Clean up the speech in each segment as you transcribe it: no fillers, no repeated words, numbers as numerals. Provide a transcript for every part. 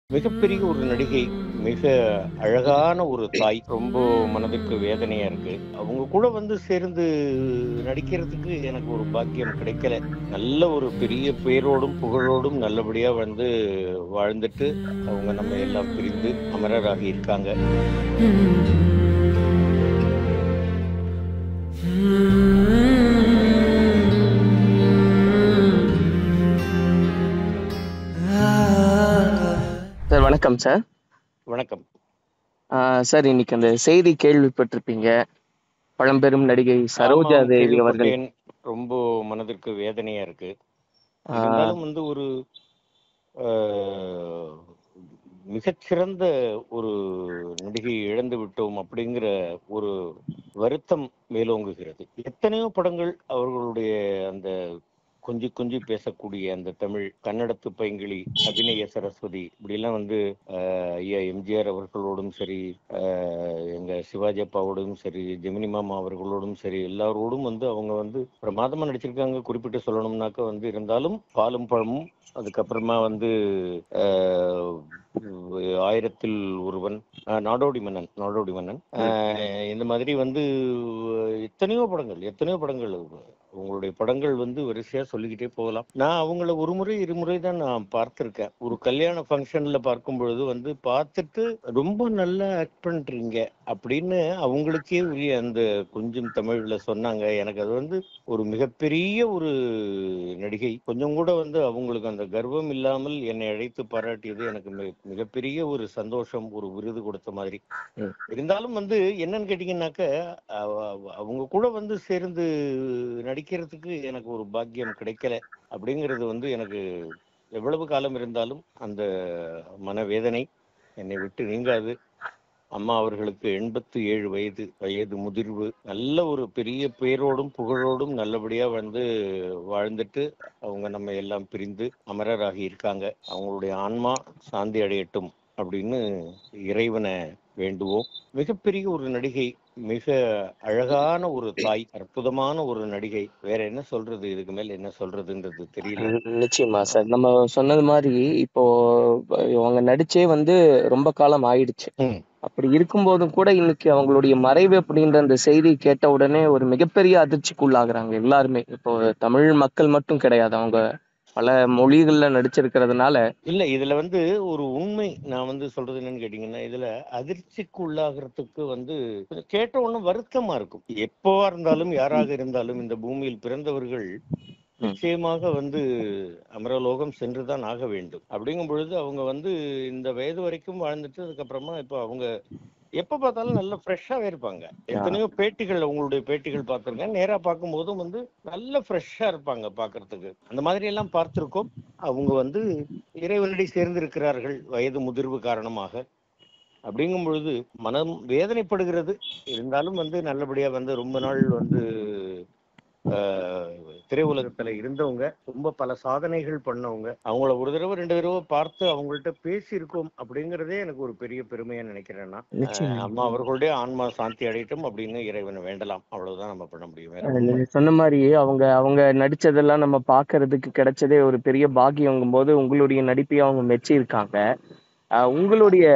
மிகப்பெரிய ஒரு நடிகை, மிக அழகான ஒரு தாய். ரொம்ப மனதிற்கு வேதனையா இருக்கு. அவங்க கூட வந்து சேர்ந்து நடிக்கிறதுக்கு எனக்கு ஒரு பாக்கியம் கிடைக்கல. நல்ல ஒரு பெரிய பேரோடும், புகழோடும் நல்லபடியா வந்து வாழ்ந்துட்டு, அவங்க நம்ம எல்லாம் பிரிந்து அமரராகி இருக்காங்க. சார் வணக்கம் சார். வணக்கம். சார் இன்னைக்கு அந்த செய்தி கேள்விப்பட்டிருப்பீங்க. பழம்பெரும் நடிகை சரோஜா ஆமாம், தேவி அவர்கள். கேள்விப்பட்டேன். ரொம்ப மனதிற்கு வேதனையா இருக்கு. ஆ, இருந்தாலும் வந்து ஒரு அ மிகச்சிறந்த ஒரு நடிகையை இழந்து விட்டோம் அப்படிங்கிற ஒரு வருத்தம் மேலோங்குகிறது. எத்தனையோ படங்கள் அவர்களுடைய அந்த கொஞ்சி கொஞ்சி பேசக்கூடிய அந்த தமிழ், கன்னடத்து பைங்கிளி, அபிநய சரஸ்வதி இப்படிலாம் வந்து ஐயா எம்ஜிஆர் அவர்களோடும் சரி, எங்க சிவாஜி அப்பாவோடும் சரி, ஜெமினி மாமா அவர்களோடும் சரி, எல்லாரோடும் வந்து அவங்க வந்து பிரமாதமா நடிச்சிருக்காங்க. குறிப்பிட்டு சொல்லணும்னாக்க வந்து இருந்தாலும் பாலும் பழமும், அதுக்கப்புறமா வந்து அஹ், ஆயிரத்தில் ஒருவன், நாடோடி மன்னன், இந்த மாதிரி வந்து எத்தனையோ படங்கள் உங்களுடைய படங்கள் வந்து வரிசையா சொல்லிக்கிட்டே போகலாம். நான் அவங்கள ஒரு முறை இருமுறை தான் நான் பார்த்திருக்கேன். ஒரு கல்யாண ஃபங்க்ஷன்ல பார்க்கும் பொழுது வந்து பார்த்துட்டு ரொம்ப நல்லா ஆக்ட் பண்றீங்க அப்படின்னு அவங்களுக்கே உரிய அந்த கொஞ்சம் தமிழ்ல சொன்னாங்க. எனக்கு அது வந்து ஒரு மிகப்பெரிய ஒரு நடிகை. கொஞ்சம் கூட வந்து அவங்களுக்கு அந்த கர்வம் இல்லாமல் என்னை அழைத்து பாராட்டியது எனக்கு மிகப்பெரிய ஒரு சந்தோஷம், ஒரு விருது கொடுத்த மாதிரி. ம். இருந்தாலும் வந்து என்னன்னு கேட்டீங்கன்னாக்க, அவங்க கூட வந்து சேர்ந்து நடிக்கிறதுக்கு எனக்கு ஒரு பாக்கியம் கிடைக்கல அப்படிங்கிறது வந்து எனக்கு எவ்வளவு காலம் இருந்தாலும் அந்த மனவேதனை என்னை விட்டு நீங்காது. அம்மா அவர்களுக்கு 87 வயது முதிர்வு. நல்ல ஒரு பெரிய பேரோடும் புகழோடும் நல்லபடியா வந்து வாழ்ந்துட்டு அவங்க நம்ம எல்லாம் பிரிந்து அமரராகி இருக்காங்க. அவங்களுடைய ஆன்மா சாந்தி அடையட்டும் அப்படின்னு இறைவனை வேண்டுவோம். மிகப்பெரிய ஒரு நடிகை, மிக அழகான ஒரு தாய், அற்புதமான ஒரு நடிகை. வேற என்ன சொல்றது, இதுக்கு மேல என்ன சொல்றதுன்றது தெரியல. நிச்சயமா சார். நம்ம சொன்னது மாதிரி இப்போ அவங்க நடிச்சே வந்து ரொம்ப காலம் ஆயிடுச்சு. ம். அப்படி இருக்கும்போதும் கூட இன்னைக்கு அவங்களுடைய மறைவு அப்படின்ற அந்த செய்தி கேட்ட உடனே ஒரு மிகப்பெரிய அதிர்ச்சிக்குள்ளாகுறாங்க எல்லாருமே. இப்போ தமிழ் மக்கள் மட்டும் கிடையாது. அவங்க பல மொழிகள்ல நடிச்சிருக்கிறதுனால. இல்ல, இதுல வந்து ஒரு உண்மை நான் வந்து சொல்றது என்னன்னு கேட்டீங்கன்னா, இதுல அதிர்ச்சிக்கு உள்ளாகிறதுக்கு வந்து கொஞ்சம் கேட்ட உடனே வருத்தமா இருக்கும். எப்பவா இருந்தாலும், யாராக இருந்தாலும் இந்த பூமியில் பிறந்தவர்கள் ம். நிச்சயமாக வந்து அமரலோகம் சென்றுதான் ஆக வேண்டும். அப்படிங்கும் பொழுது அவங்க வந்து இந்த வயது வரைக்கும் வாழ்ந்துட்டு அதுக்கப்புறமா இப்ப அவங்க எப்ப பார்த்தாலும் நல்ல ஃப்ரெஷ்ஷாவே இருப்பாங்க. ஆ, எத்தனையோ பேட்டிகள், உங்களுடைய பேட்டிகள் பார்த்திருக்கேன். நேரா பார்க்கும்போதும் வந்து நல்ல ஃப்ரெஷ்ஷா இருப்பாங்க பார்க்கறதுக்கு. அந்த மாதிரி எல்லாம் பார்த்திருக்கோம். அவங்க வந்து இறைவனடி சேர்ந்திருக்கிறார்கள் வயது முதிர்வு காரணமாக. அப்படிங்கும் பொழுது மனம் வேதனைப்படுகிறது. இருந்தாலும் வந்து நல்லபடியா வந்து ரொம்ப நாள் வந்து திரையுலகத்துல இருந்தவங்க, ரொம்ப பல சாதனைகள் பண்ணவங்க. அவங்கள ஒரு தடவை 2 தடவை பார்த்து அவங்கள்ட்ட பேசியிருக்கோம் அப்படிங்கிறதே எனக்கு ஒரு பெரிய பெருமையா நினைக்கிறேன் நான். நிச்சயமா. அம்மா அவர்களுடைய ஆன்மா சாந்தி அடையட்டும் அப்படின்னு இறைவனை வேண்டலாம். அவ்வளவுதான் நம்ம பண்ண முடியும். வேற ஒண்ணும் நீங்க பண்ண சொன்ன மாரி அவங்க அவங்க நடிச்சதெல்லாம் நம்ம பார்க்கறதுக்கு கிடைச்சதே ஒரு பெரிய பாக்கியங்கும்போது, உங்களுடைய நடிப்பையும் அவங்க மெச்சியிருக்காங்க. உங்களுடைய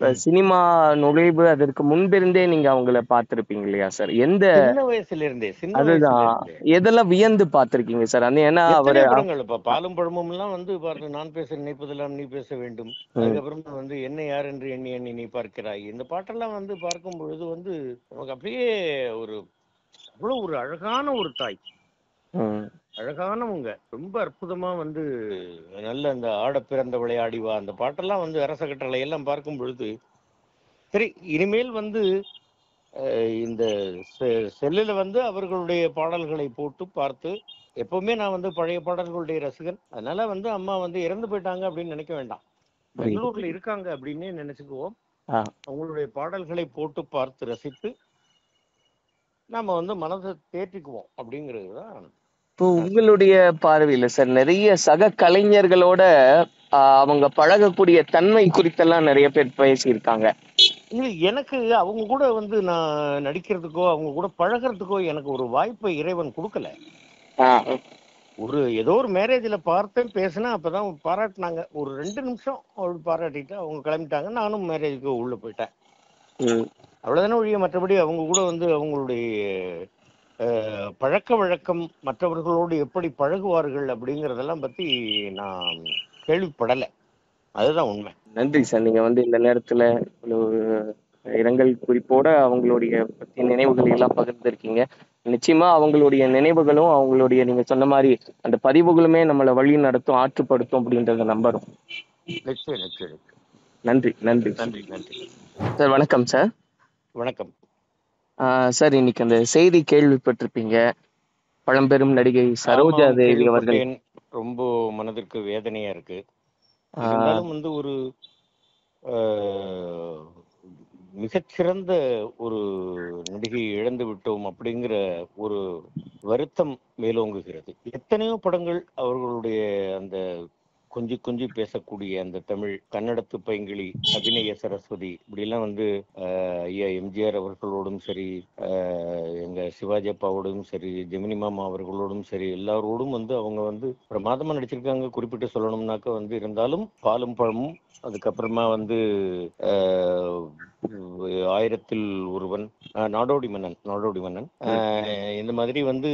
ம். சினிமா நுழைவு அதற்கு முன்பிருந்தே நீங்க அவங்கள பார்த்திருப்பீங்க இல்லையா சார்? சின்ன வயசுல அதுதான். இருந்தே எதெல்லாம் வியந்து பார்த்திருக்கீங்க சார்? அந்த ஏன்னா அவரு எத்தனையோ படங்கள் இப்ப பாலும் பழமும் எல்லாம் வந்து பாருங்க, நான் பேச நினைப்பதெல்லாம் நீ பேச வேண்டும். ம். அதுக்கப்புறமா வந்து என்ன யார் என்று எண்ணி எண்ணி நீ பார்க்கிறாய். இந்த பாட்டெல்லாம் வந்து பார்க்கும் பொழுது வந்து நமக்கு அப்படியே ஒரு அவ்வளவு ஒரு அழகான ஒரு தாய். ம். அழகானவங்க. ரொம்ப அற்புதமா வந்து நல்ல அந்த ஆட பிறந்தவளை ஆடி வா அந்த பாட்டெல்லாம் வந்து அரச கட்டளை எல்லாம் பார்க்கும் பொழுது சரி, இனிமேல் வந்து இந்த செல்லுல வந்து அவர்களுடைய பாடல்களை போட்டு பார்த்து எப்பவுமே நான் வந்து பழைய பாடல்களுடைய ரசிகன். அதனால வந்து அம்மா வந்து இறந்து போயிட்டாங்க அப்படின்னு நினைக்க வேண்டாம். புரியுது. பெங்களூர்ல இருக்காங்க அப்படின்னே நினைச்சுக்குவோம். ஆ. அவங்களுடைய பாடல்களை போட்டு பார்த்து ரசித்து நாம வந்து மனதை தேற்றிக்குவோம் அப்படிங்கிறது தான் இப்போ நான் சொல்றேன். உங்களுடைய பார்வையில சார் நெறைய சக கலைஞர்களோட அவங்க பழகக்கூடிய தன்மை குறித்தெல்லாம் நெறைய பேர் பேசியிருக்காங்க. இது எனக்கு அவங்க கூட வந்து நான் நடிக்கிறதுக்கோ அவங்க கூட பழகிறதுக்கோ எனக்கு ஒரு வாய்ப்பை இறைவன் கொடுக்கல. ஆ. ஏதோ ஒரு மேரேஜ்ல பார்த்தேன், பேசினேன். அப்பதான் பாராட்டினாங்க. ஒரு 2 நிமிஷம் அவள் பாராட்டிட்டு அவங்க கிளம்பிட்டாங்க. நானும் மேரேஜுக்கு உள்ள போயிட்டேன். ம். அவ்வளவுதானே ஒழிய மற்றபடி அவங்க கூட வந்து அவங்களுடைய பழக்க வழக்கம், மற்றவர்களோடு எப்படி பழகுவார்கள் அப்படிங்கறதெல்லாம் பத்தி நான் கேள்விப்படலை. அதுதான் உண்மை. நன்றி சார். நீங்க வந்து இந்த நேரத்துல இவ்வளவு இரங்கல் குறிப்போட அவங்களுடைய பத்திய நினைவுகளை எல்லாம் பகிர்ந்திருக்கீங்க. நிச்சயமா அவங்களுடைய நினைவுகளும், அவங்களுடைய நீங்க சொன்ன மாதிரி அந்த பதிவுகளுமே நம்மளை வழி நடத்தும், ஆற்றுப்படுத்தும் அப்படின்றத நம்புறோம். நிச்சயம் நிச்சயம் நிச்சயம். நன்றி நன்றி நன்றி நன்றி. சார். வணக்கம் சார். வணக்கம். சார், இன்னைக்கு அந்த செய்தி கேள்விப்பட்டிருப்பீங்க. பழம்பெரும் நடிகை சரோஜா ஆமாம், தேவி அவர்கள் கேள்விப்பட்டேன். ரொம்ப மனதிற்கு வேதனையா இருக்கு. இருந்தாலும் வந்து ஒரு அஹ், மிகச்சிறந்த ஒரு நடிகையை இழந்து விட்டோம் அப்படிங்கிற ஒரு வருத்தம் மேலோங்குகிறது. எத்தனையோ படங்கள் அவர்களுடைய அந்த கொஞ்சி கொஞ்சி பேசக்கூடிய அந்த தமிழ் கன்னடத்து பைங்கிளி, அபிநய சரஸ்வதி இப்படிலாம் வந்து ஐயா எம்ஜிஆர் அவர்களோடும் சரி, எங்க சிவாஜி அப்பாவோடும் சரி, ஜெமினி மாமா அவர்களோடும் சரி, எல்லாரோடும் வந்து அவங்க வந்து பிரமாதமா நடிச்சிருக்காங்க. குறிப்பிட்டு சொல்லணும்னாக்க வந்து இருந்தாலும் பாலும் பழமும், அதுக்கப்புறமா வந்து அஹ், ஆயிரத்தில் ஒருவன், நாடோடி மன்னன், நாடோடி மன்னன், இந்த மாதிரி வந்து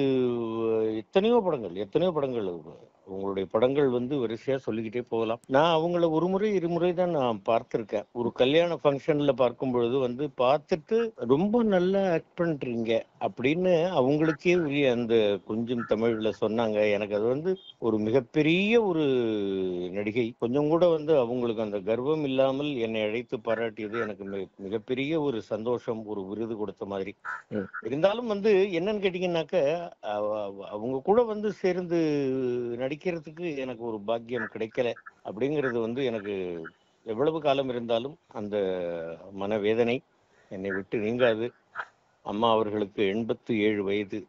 எத்தனையோ படங்கள் உங்களுடைய படங்கள் வந்து வரிசையா சொல்லிக்கிட்டே போகலாம். நான் அவங்கள ஒரு முறை இருமுறை தான் நான் பார்த்திருக்கேன். ஒரு கல்யாண ஃபங்க்ஷன்ல பார்க்கும் பொழுது வந்து பார்த்துட்டு ரொம்ப நல்லா ஆக்ட் பண்றீங்க அப்படின்னு அவங்களுக்கே உரிய அந்த கொஞ்சம் தமிழ்ல சொன்னாங்க. எனக்கு அது வந்து ஒரு மிகப்பெரிய ஒரு நடிகை. கொஞ்சம் கூட வந்து அவங்களுக்கு அந்த கர்வம் இல்லாமல் என்னை அழைத்து பாராட்டியது எனக்கு மிகப்பெரிய ஒரு சந்தோஷம், ஒரு விருது கொடுத்த மாதிரி. இருந்தாலும் வந்து என்னன்னு கேட்டீங்கன்னாக்க, அவங்க கூட வந்து சேர்ந்து நடிக்கிறதுக்கு எனக்கு ஒரு பாக்கியம் கிடைக்கல அப்படிங்கிறது வந்து எனக்கு எவ்வளவு காலம் இருந்தாலும் அந்த மனவேதனை என்னை விட்டு நீங்காது. அம்மா அவர்களுக்கு 87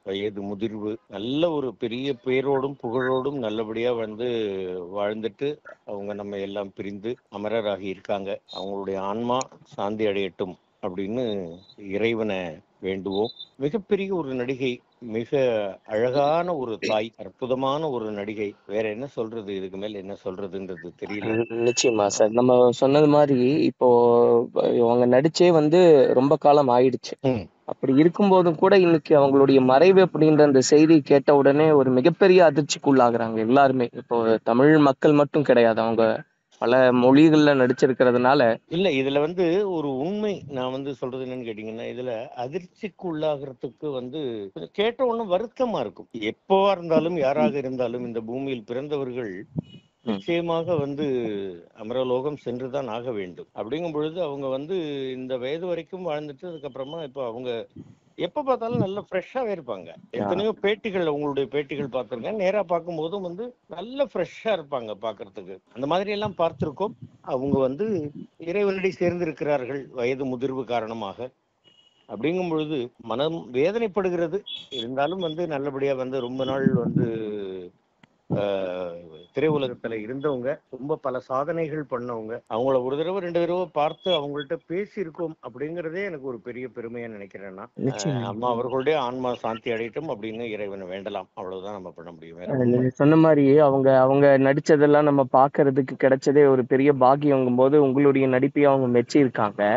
வயது முதிர்வு. நல்ல ஒரு பெரிய பேரோடும் புகழோடும் நல்லபடியா வந்து வாழ்ந்துட்டு அவங்க நம்ம எல்லாம் பிரிந்து அமரராகி இருக்காங்க. அவங்களுடைய ஆன்மா சாந்தி அடையட்டும் அப்படின்னு இறைவனை வேண்டுவோம். மிகப்பெரிய ஒரு நடிகை, மிக அழகான ஒரு தாய், அற்புதமான ஒரு நடிகை. வேற என்ன சொல்றது, இதுக்கு மேல என்ன சொல்றதுன்றது தெரியல. நிச்சயமா சார். நம்ம சொன்னது மாதிரி இப்போ அவங்க நடிச்சே வந்து ரொம்ப காலம் ஆயிடுச்சு. அப்படி இருக்கும்போதும் கூட இன்னைக்கு அவங்களுடைய மறைவு அப்படின்ற அந்த செய்தி கேட்ட உடனே ஒரு மிகப்பெரிய அதிர்ச்சிக்குள்ளாகுறாங்க எல்லாருமே. இப்போ தமிழ் மக்கள் மட்டும் கிடையாது, அவங்க பல மொழிகள்ல நடிச்சிருக்கிறதுனால. இல்ல, இதுல வந்து ஒரு உண்மை நான் வந்து சொல்றது என்னன்னு கேட்டீங்கன்னா, இதுல அதிர்ச்சிக்கு உள்ளாகிறதுக்கு வந்து கொஞ்சம் கேட்ட உடனே வருத்தமா இருக்கும். எப்பவா இருந்தாலும் யாராக இருந்தாலும் இந்த பூமியில் பிறந்தவர்கள் நிச்சயமாக வந்து அமரலோகம் சென்றுதான் ஆக வேண்டும். அப்படிங்கும் பொழுது அவங்க வந்து இந்த வயது வரைக்கும் வாழ்ந்துட்டு அதுக்கப்புறமா இப்ப அவங்க எப்ப பார்த்தாலும் நல்ல ஃப்ரெஷ்ஷாவே இருப்பாங்க. எத்தனையோ பேட்டிகள், உங்களுடைய பேட்டிகள் பார்த்திருக்கேன். நேரா பார்க்கும் போதும் வந்து நல்ல ஃப்ரெஷ்ஷா இருப்பாங்க பார்க்கிறதுக்கு. அந்த மாதிரி எல்லாம் பார்த்திருக்கோம். அவங்க வந்து இறைவனடி சேர்ந்திருக்கிறார்கள் வயது முதிர்வு காரணமாக. அப்படிங்கும் பொழுது மனம் வேதனைப்படுகிறது. இருந்தாலும் வந்து நல்லபடியா வந்து ரொம்ப நாள் வந்து திரையுலகத்துல இருந்தவங்க, ரொம்ப பல சாதனைகள் பண்ணவங்க. அவங்கள ஒரு தடவை 2 தடவை பார்த்து அவங்கள்ட்ட பேசி இருக்கோம் அப்படிங்கறதே எனக்கு ஒரு பெரிய பெருமையா நினைக்கிறேன். அம்மா அவர்களுடைய ஆன்மா சாந்தி அடையட்டும் அப்படின்னு இறைவனை வேண்டலாம். அவ்வளவுதான் நம்ம பண்ண முடியும். வேற ஒண்ணும் நீங்க சொன்ன மாதிரி அவங்க அவங்க நடிச்சதெல்லாம் நம்ம பாக்குறதுக்கு கிடைச்சதே ஒரு பெரிய பாக்கியங்கும் போது உங்களுடைய நடிப்பையும் அவங்க மெச்சி இருக்காங்க.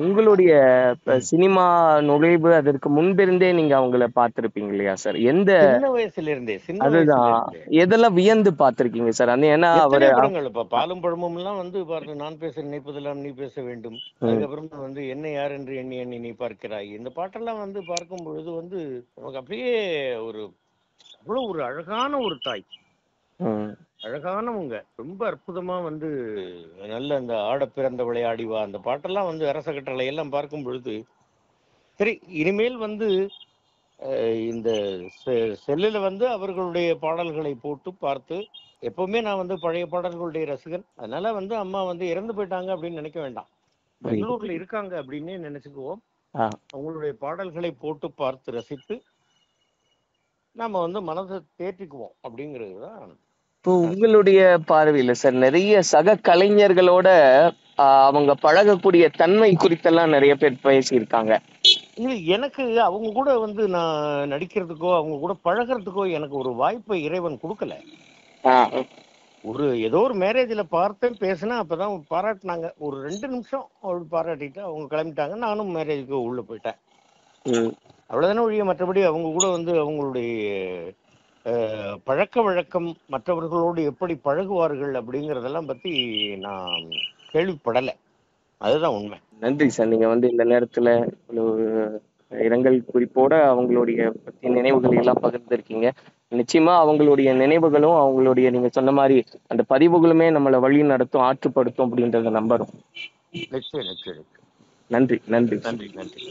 உங்களுடைய சினிமா நுழைவு அதற்கு முன்பிருந்தே நீங்க அவங்கள பார்த்திருப்பீங்க இல்லையா சார்? சின்ன வயசுல இருந்தே அதுதான் எதெல்லாம் வியந்து பார்த்திருக்கீங்க சார்? ஏன்னா அவரு எத்தனையோ படங்கள் இப்ப பாலும் பழமும் எல்லாம் வந்து பாருங்க, நான் பேச நினைப்பதெல்லாம் நீ பேச வேண்டும், அதுக்கப்புறமா வந்து என்ன யார் என்று எண்ணி எண்ணி நீ பார்க்கிறாய், இந்த பாட்டெல்லாம் வந்து பார்க்கும் பொழுது வந்து நமக்கு அப்படியே ஒரு அவ்வளவு ஒரு அழகான ஒரு தாய், அழகானவங்க, ரொம்ப அற்புதமா வந்து நல்ல அந்த ஆட பிறந்த விளையாடிவா அந்த பாட்டெல்லாம் வந்து அரச கட்டளை எல்லாம் பார்க்கும் பொழுது சரி, இனிமேல் வந்து இந்த செல்லுல வந்து அவர்களுடைய பாடல்களை போட்டு பார்த்து, எப்பவுமே நான் வந்து பழைய பாடல்களுடைய ரசிகன். அதனால வந்து அம்மா வந்து இறந்து போயிட்டாங்க அப்படின்னு நினைக்க வேண்டாம். பெங்களூர்ல இருக்காங்க அப்படின்னே நினைச்சுக்குவோம். அவங்களுடைய பாடல்களை போட்டு பார்த்து ரசித்து நாம வந்து மனதை தேற்றிக்குவோம் அப்படிங்கிறது தான். இப்போ உங்களுடைய பார்வையில சார், நிறைய சக கலைஞர்களோட அவங்க பழகக்கூடிய தன்மை குறித்தெல்லாம் நிறைய பேர் பேசியிருக்காங்க. இல்லை, எனக்கு அவங்க கூட வந்து நான் நடிக்கிறதுக்கோ அவங்க கூட பழகிறதுக்கோ எனக்கு ஒரு வாய்ப்பை இறைவன் கொடுக்கல. ஆ, ஏதோ ஒரு மேரேஜில் பார்த்தேன், பேசினேன், அப்பதான் பாராட்டினாங்க. ஒரு 2 நிமிஷம் அவள் பாராட்டிட்டு அவங்க கிளம்பிட்டாங்க. நானும் மேரேஜுக்கு உள்ள போயிட்டேன். ம். அவ்வளவுதானே ஒழிய மற்றபடி அவங்க கூட வந்து அவங்களுடைய பழக்க வழக்கம், மற்றவர்களோடு எப்படி பழகுவார்கள் அப்படிங்கிறதெல்லாம் பத்தி நான் கேள்விப்படலை. அதுதான் உண்மை. நன்றி சார். நீங்க வந்து இந்த நேரத்துல ஒரு இரங்கல் குறிப்போட அவங்களுடைய பற்றிய நினைவுகளை எல்லாம் பகிர்ந்திருக்கீங்க. நிச்சயமா அவங்களுடைய நினைவுகளும் அவங்களுடைய நீங்க சொன்ன மாதிரி அந்த பதிவுகளுமே நம்மளை வழி நடத்தும், ஆற்றுப்படுத்தும் அப்படின்றத நம்புறோம். நிச்சயம் நிச்சயம். நன்றி நன்றி. நன்றி நன்றி.